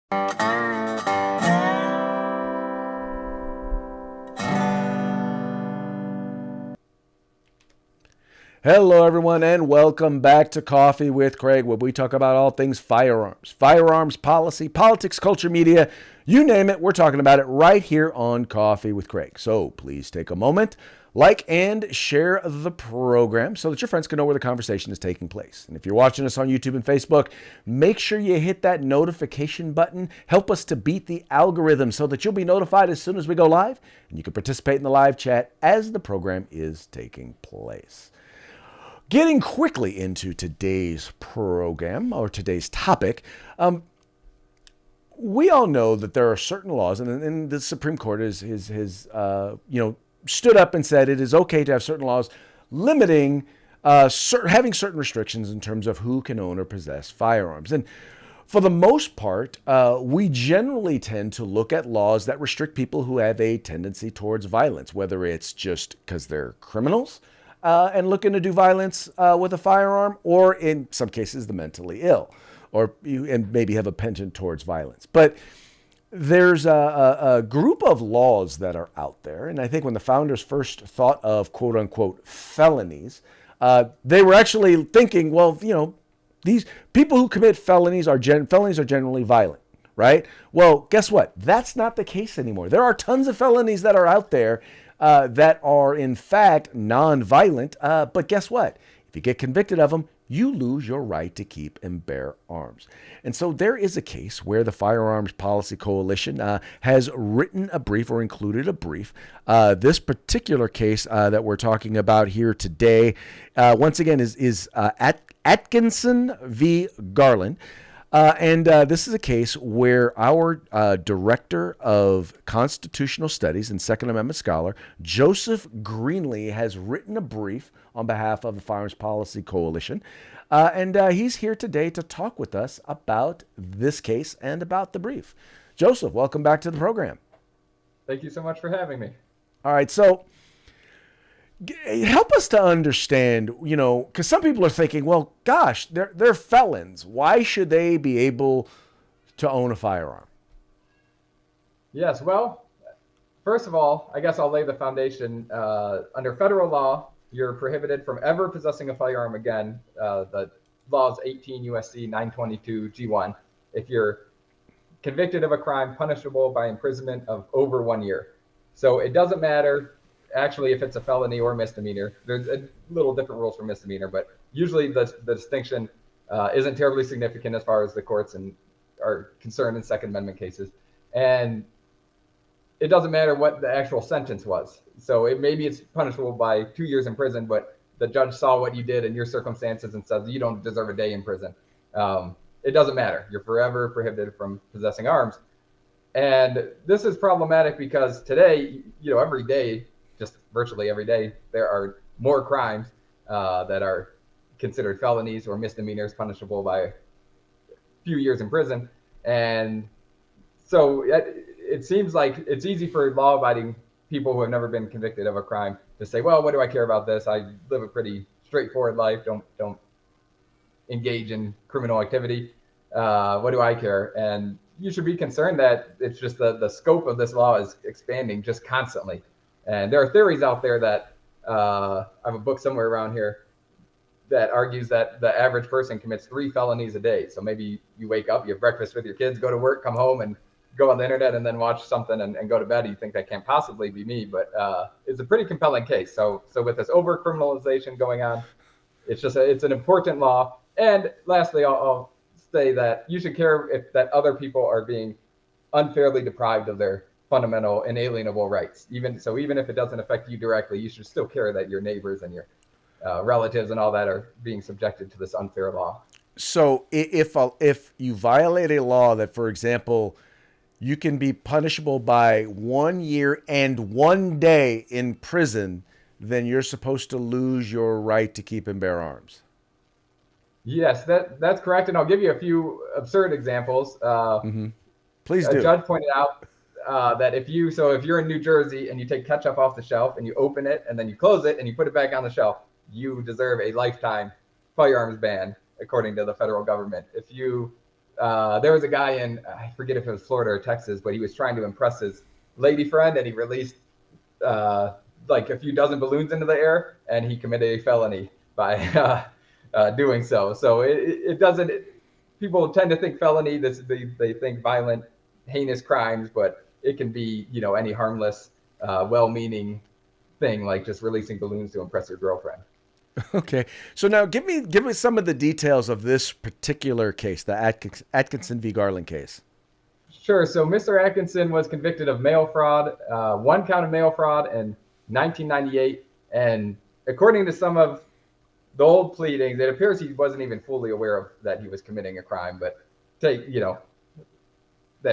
Hello, everyone, and welcome back to Coffee with Craig, where we talk about all things firearms policy, politics, culture, media, you name it. We're talking about it right here on Coffee with Craig. So please take a moment, like and share the program so that your friends can know where the conversation is taking place. And if you're watching us on YouTube and Facebook, make sure you hit that notification button. Help us to beat the algorithm so that you'll be notified as soon as we go live, and you can participate in the live chat as the program is taking place. Getting quickly into today's program or today's topic, we all know that there are certain laws, and the Supreme Court has stood up and said it is okay to have certain laws limiting having certain restrictions in terms of who can own or possess firearms. And for the most part, we generally tend to look at laws that restrict people who have a tendency towards violence, whether it's just because they're criminals and looking to do violence with a firearm, or in some cases, the mentally ill, and maybe have a penchant towards violence. But there's a group of laws that are out there, and I think when the founders first thought of quote unquote felonies, they were actually thinking, well, these people who commit felonies are generally violent, right? Well, guess what? That's not the case anymore. There are tons of felonies that are out there that are in fact non-violent, but guess what? If you get convicted of them, you lose your right to keep and bear arms. And so there is a case where the Firearms Policy Coalition has written a brief or included a brief. This particular case that we're talking about here today, once again, is Atkinson v. Garland. This is a case where our Director of Constitutional Studies and Second Amendment scholar, Joseph Greenlee, has written a brief on behalf of the Firearms Policy Coalition. He's here today to talk with us about this case and about the brief. Joseph, welcome back to the program. Thank you so much for having me. All right, so help us to understand, because some people are thinking, well, gosh, they're felons. Why should they be able to own a firearm? Yes, well, first of all, I guess I'll lay the foundation. Under federal law, you're prohibited from ever possessing a firearm again. The law is 18 U.S.C. 922 G1. If you're convicted of a crime punishable by imprisonment of over 1 year. So it doesn't matter actually if it's a felony or misdemeanor. There's a little different rules for misdemeanor, but usually the distinction isn't terribly significant as far as the courts are concerned in Second Amendment cases. And it doesn't matter what the actual sentence was. So maybe it's punishable by 2 years in prison, but the judge saw what you did in your circumstances and says you don't deserve a day in prison. It doesn't matter. You're forever prohibited from possessing arms. And this is problematic because today, every day, just virtually every day, there are more crimes that are considered felonies or misdemeanors punishable by a few years in prison. And so it seems like it's easy for law-abiding people who have never been convicted of a crime to say, well, what do I care about this? I live a pretty straightforward life. Don't engage in criminal activity. What do I care? And you should be concerned that it's just the scope of this law is expanding just constantly. And there are theories out there that I have a book somewhere around here that argues that the average person commits 3 felonies a day. So maybe you wake up, you have breakfast with your kids, go to work, come home, and go on the internet and then watch something and go to bed. You think that can't possibly be me, but it's a pretty compelling case. So with this over criminalization going on, it's an important law. And lastly, I'll say that you should care if that other people are being unfairly deprived of their fundamental inalienable rights. Even if it doesn't affect you directly, you should still care that your neighbors and your relatives and all that are being subjected to this unfair law. So if you violate a law that, for example, you can be punishable by 1 year and 1 day in prison, then you're supposed to lose your right to keep and bear arms. Yes, that's correct. And I'll give you a few absurd examples. Please do. A judge pointed out that if you're in New Jersey and you take ketchup off the shelf and you open it and then you close it and you put it back on the shelf, you deserve a lifetime firearms ban, according to the federal government. If you there was a guy in, I forget if it was Florida or Texas, but he was trying to impress his lady friend, and he released like a few dozen balloons into the air, and he committed a felony by doing so. So it doesn't. People tend to think felony. They think violent, heinous crimes, but it can be any harmless, well-meaning thing like just releasing balloons to impress your girlfriend. Okay. So now give me some of the details of this particular case, the Atkinson v. Garland case. Sure. So Mr. Atkinson was convicted of mail fraud, one count of mail fraud in 1998. And according to some of the old pleadings, it appears he wasn't even fully aware of that he was committing a crime. But that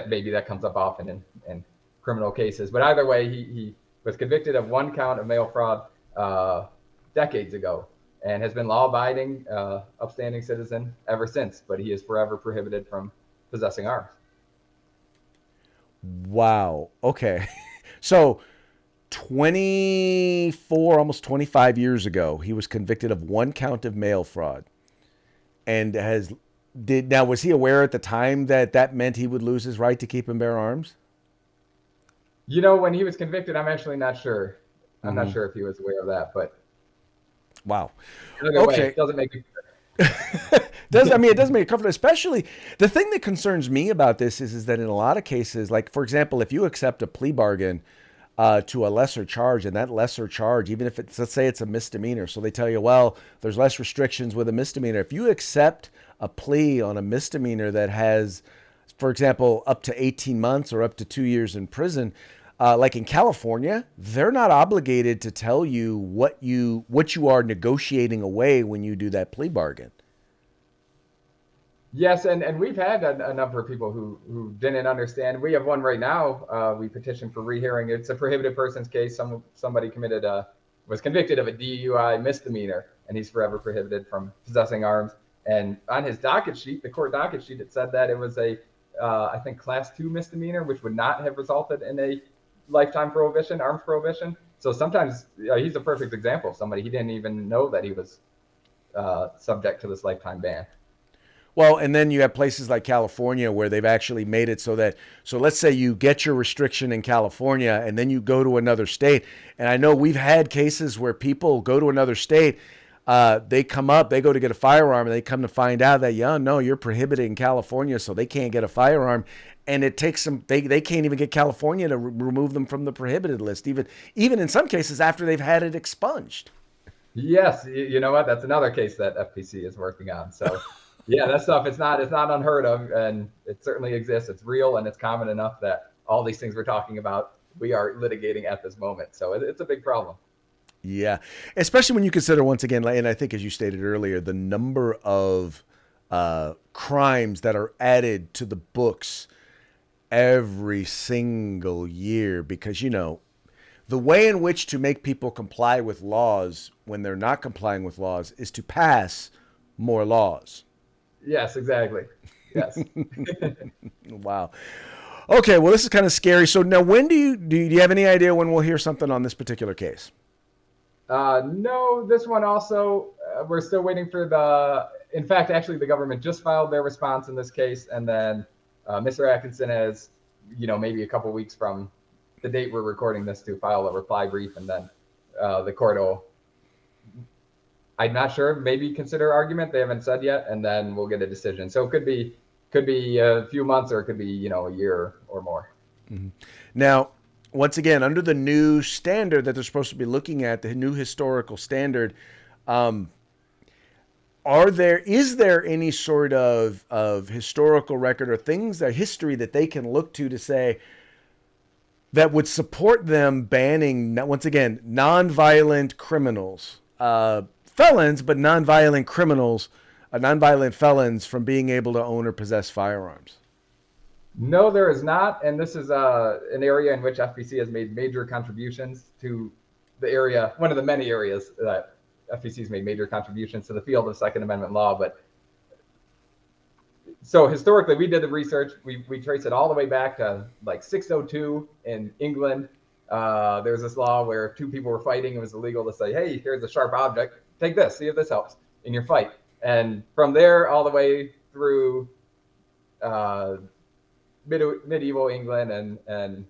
maybe that comes up often in criminal cases. But either way, he was convicted of one count of mail fraud decades ago and has been law-abiding, upstanding citizen ever since. But he is forever prohibited from possessing arms. Wow. Okay. So 24, almost 25 years ago, he was convicted of one count of mail fraud. And was he aware at the time that meant he would lose his right to keep and bear arms? When he was convicted, I'm actually not sure. I'm not sure if he was aware of that, but wow. Okay. It doesn't make it it doesn't make it comfortable. Especially the thing that concerns me about this is that in a lot of cases, like for example, if you accept a plea bargain to a lesser charge, and that lesser charge, even if let's say it's a misdemeanor, so they tell you, well, there's less restrictions with a misdemeanor. If you accept a plea on a misdemeanor that has, for example, up to 18 months or up to 2 years in prison, like in California, they're not obligated to tell you what you are negotiating away when you do that plea bargain. Yes, and we've had a number of people who didn't understand. We have one right now. We petitioned for rehearing. It's a prohibited persons case. Somebody was convicted of a DUI misdemeanor, and he's forever prohibited from possessing arms. And on his docket sheet, the court docket sheet, it said that it was I think class 2 misdemeanor, which would not have resulted in a lifetime prohibition, arms prohibition. So sometimes he's a perfect example of somebody, he didn't even know that he was subject to this lifetime ban. Well, and then you have places like California where they've actually made it so let's say you get your restriction in California and then you go to another state. And I know we've had cases where people go to another state, they go to get a firearm, and they come to find out that, you're prohibited in California, so they can't get a firearm. And it takes them, they can't even get California to remove them from the prohibited list, even in some cases after they've had it expunged. Yes, you know what? That's another case that FPC is working on. So yeah, that stuff, it's not unheard of, and it certainly exists. It's real, and it's common enough that all these things we're talking about, we are litigating at this moment. So it's a big problem. Yeah, especially when you consider, once again, and I think as you stated earlier, the number of crimes that are added to the books every single year, because, the way in which to make people comply with laws when they're not complying with laws is to pass more laws. Yes, exactly. Yes. Wow. Okay, well, this is kind of scary. So now, when do you have any idea when we'll hear something on this particular case? No, this one also, we're still waiting for in fact, actually, the government just filed their response in this case, and then Mr. Atkinson has, maybe a couple weeks from the date we're recording this to file a reply brief, and then the court will, I'm not sure, maybe consider argument. They haven't said yet, and then we'll get a decision. So it could be a few months, or it could be, a year or more. Mm-hmm. Now, once again, under the new standard that they're supposed to be looking at, the new historical standard, is there any sort of historical record or history that they can look to say that would support them banning, once again, nonviolent criminals, felons, but nonviolent criminals, nonviolent felons from being able to own or possess firearms? No, there is not. And this is an area in which FPC has made major contributions to the area, one of the many areas that FPC has made major contributions to the field of Second Amendment law. But so historically, we did the research. We traced it all the way back to like 602 in England. There was this law where if two people were fighting, it was illegal to say, hey, here's a sharp object. Take this, see if this helps in your fight. And from there all the way through medieval England and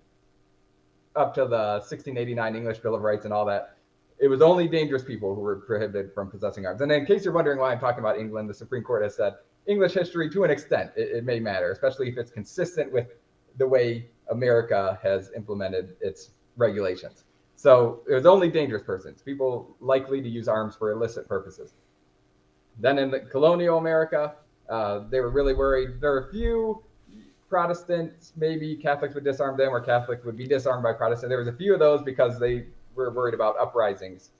up to the 1689 English Bill of Rights and all that, it was only dangerous people who were prohibited from possessing arms. And in case you're wondering why I'm talking about England, the Supreme Court has said English history, to an extent, it may matter, especially if it's consistent with the way America has implemented its regulations. So it was only dangerous persons, people likely to use arms for illicit purposes. Then in the colonial America, they were really worried. There are a few Protestants, maybe Catholics would disarm them, or Catholics would be disarmed by Protestants. There was a few of those because they were worried about uprisings,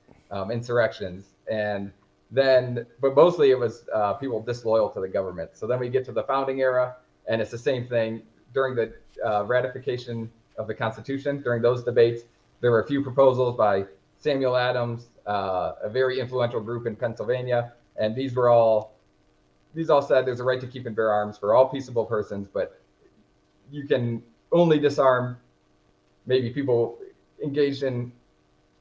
insurrections, and then, but mostly it was people disloyal to the government. So then we get to the founding era, and it's the same thing. During the ratification of the Constitution, during those debates, there were a few proposals by Samuel Adams, a very influential group in Pennsylvania, and these all said there's a right to keep and bear arms for all peaceable persons, but you can only disarm maybe people engaged in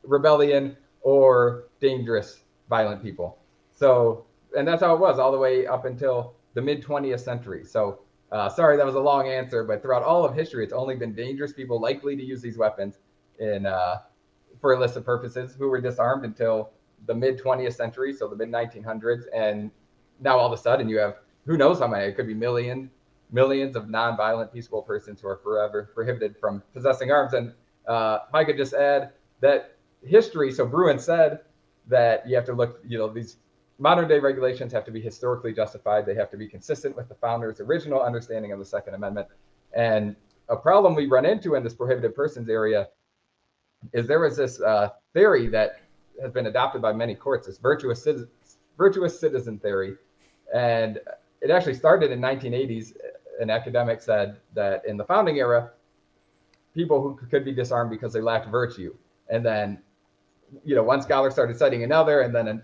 rebellion or dangerous, violent people. So, and that's how it was all the way up until the mid 20th century. So, sorry, that was a long answer, but throughout all of history, it's only been dangerous people likely to use these weapons for illicit purposes who were disarmed until the mid 20th century, so the mid 1900s. And now all of a sudden you have, who knows how many, it could be millions of non-violent, peaceful persons who are forever prohibited from possessing arms. And if I could just add that history, so Bruin said that you have to look, these modern day regulations have to be historically justified. They have to be consistent with the founders' original understanding of the Second Amendment. And a problem we run into in this prohibited persons area is there was this theory that has been adopted by many courts, this virtuous citizen theory. And it actually started in 1980s. An academic said that in the founding era, people who could be disarmed because they lacked virtue. And then, one scholar started citing another, and then,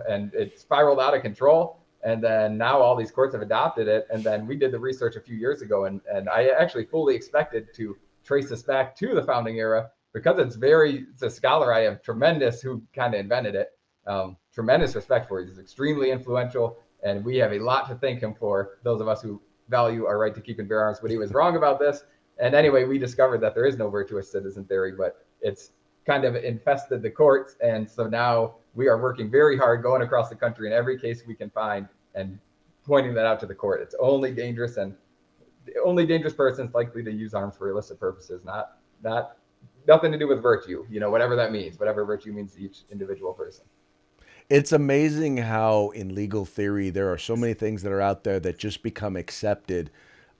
and it spiraled out of control. And then now all these courts have adopted it. And then we did the research a few years ago, and I actually fully expected to trace this back to the founding era because it's a scholar I have who kind of invented it. Tremendous respect for. He's extremely influential, and we have a lot to thank him for, those of us who value our right to keep and bear arms, but he was wrong about this. And anyway, we discovered that there is no virtuous citizen theory, but it's kind of infested the courts. And so now we are working very hard, going across the country in every case we can find and pointing that out to the court. It's only dangerous persons likely to use arms for illicit purposes, nothing to do with virtue, whatever that means, whatever virtue means to each individual person. It's amazing how in legal theory there are so many things that are out there that just become accepted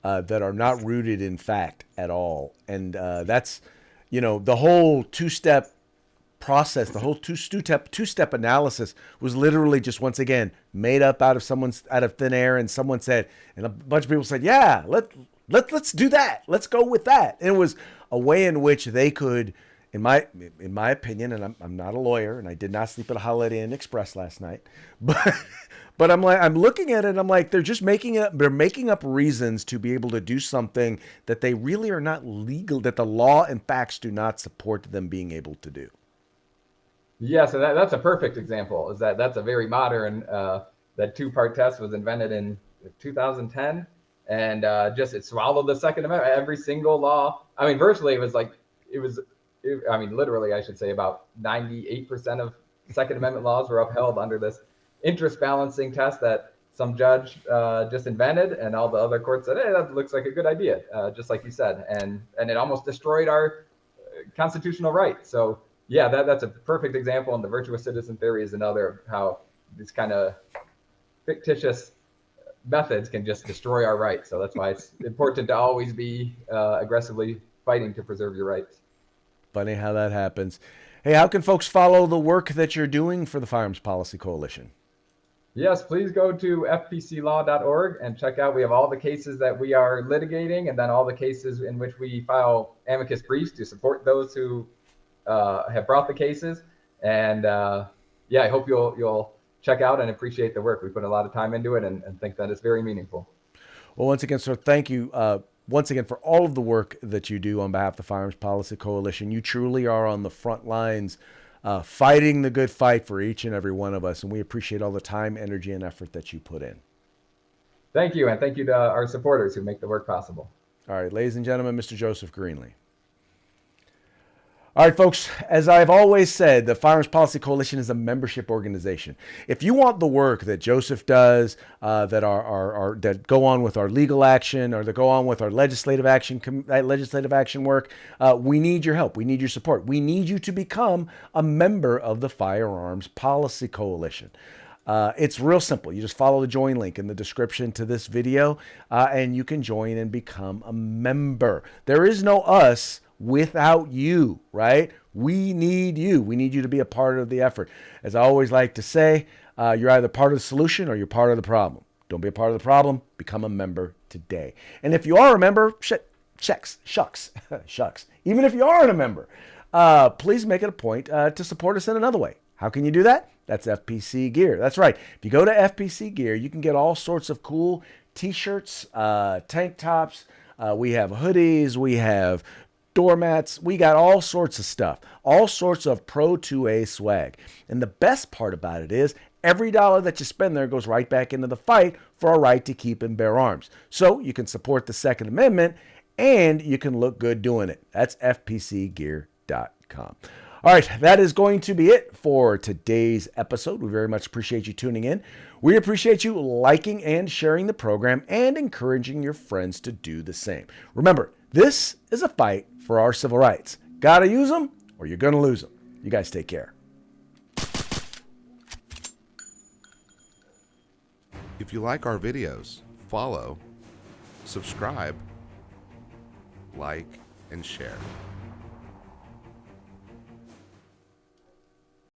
that are not rooted in fact at all. And that's, the whole two-step process, the whole two-step analysis was literally just, once again, made up out of thin air. And someone said, and a bunch of people said, yeah, let's do that. Let's go with that. And it was a way in which they could, in my opinion, and I'm not a lawyer, and I did not sleep at a Holiday Inn Express last night, but I'm looking at it, and I'm like, they're making up reasons to be able to do something that they really are not legal, that the law and facts do not support them being able to do. Yeah, so that's a perfect example. That's a very modern. That two-part test was invented in 2010, and it swallowed the Second Amendment. Every single law. I mean, virtually, literally, I should say about 98% of Second Amendment laws were upheld under this interest balancing test that some judge just invented, and all the other courts said, hey, that looks like a good idea, just like you said. And it almost destroyed our constitutional right. So, yeah, that's a perfect example, and the virtuous citizen theory is another of how these kind of fictitious methods can just destroy our rights. So that's why it's important to always be aggressively fighting to preserve your rights. Funny how that happens. Hey, how can folks follow the work that you're doing for the Firearms Policy Coalition? Yes, please go to fpclaw.org and check out. We have all the cases that we are litigating, and then all the cases in which we file amicus briefs to support those who have brought the cases. And I hope you'll check out and appreciate the work. We put a lot of time into it and think that it's very meaningful. Well, once again, sir, thank you once again for all of the work that you do on behalf of the Firearms Policy Coalition. You truly are on the front lines fighting the good fight for each and every one of us, and we appreciate all the time, energy, and effort that you put in. Thank you, and thank you to our supporters who make the work possible. All right, ladies and gentlemen, Mr. Joseph Greenlee. All right, folks, as I've always said, the Firearms Policy Coalition is a membership organization. If you want the work that Joseph does, that go on with our legal action or that go on with our legislative action work, we need your help. We need your support. We need you to become a member of the Firearms Policy Coalition. It's real simple. You just follow the join link in the description to this video, and you can join and become a member. There is no us without you, right? We need you. We need you to be a part of the effort. As I always like to say, you're either part of the solution or you're part of the problem. Don't be a part of the problem. Become a member today. And if you are a member, shucks. Even if you aren't a member, please make it a point to support us in another way. How can you do that? That's FPC Gear. That's right. If you go to FPC Gear, you can get all sorts of cool t-shirts, tank tops. We have hoodies. We have doormats. We got all sorts of stuff, all sorts of Pro 2A swag. And the best part about it is every dollar that you spend there goes right back into the fight for our right to keep and bear arms. So you can support the Second Amendment and you can look good doing it. That's fpcgear.com. All right, that is going to be it for today's episode. We very much appreciate you tuning in. We appreciate you liking and sharing the program and encouraging your friends to do the same. Remember, this is a fight for our civil rights. Gotta use them or you're gonna lose them. You guys take care. If you like our videos, follow, subscribe, like, and share.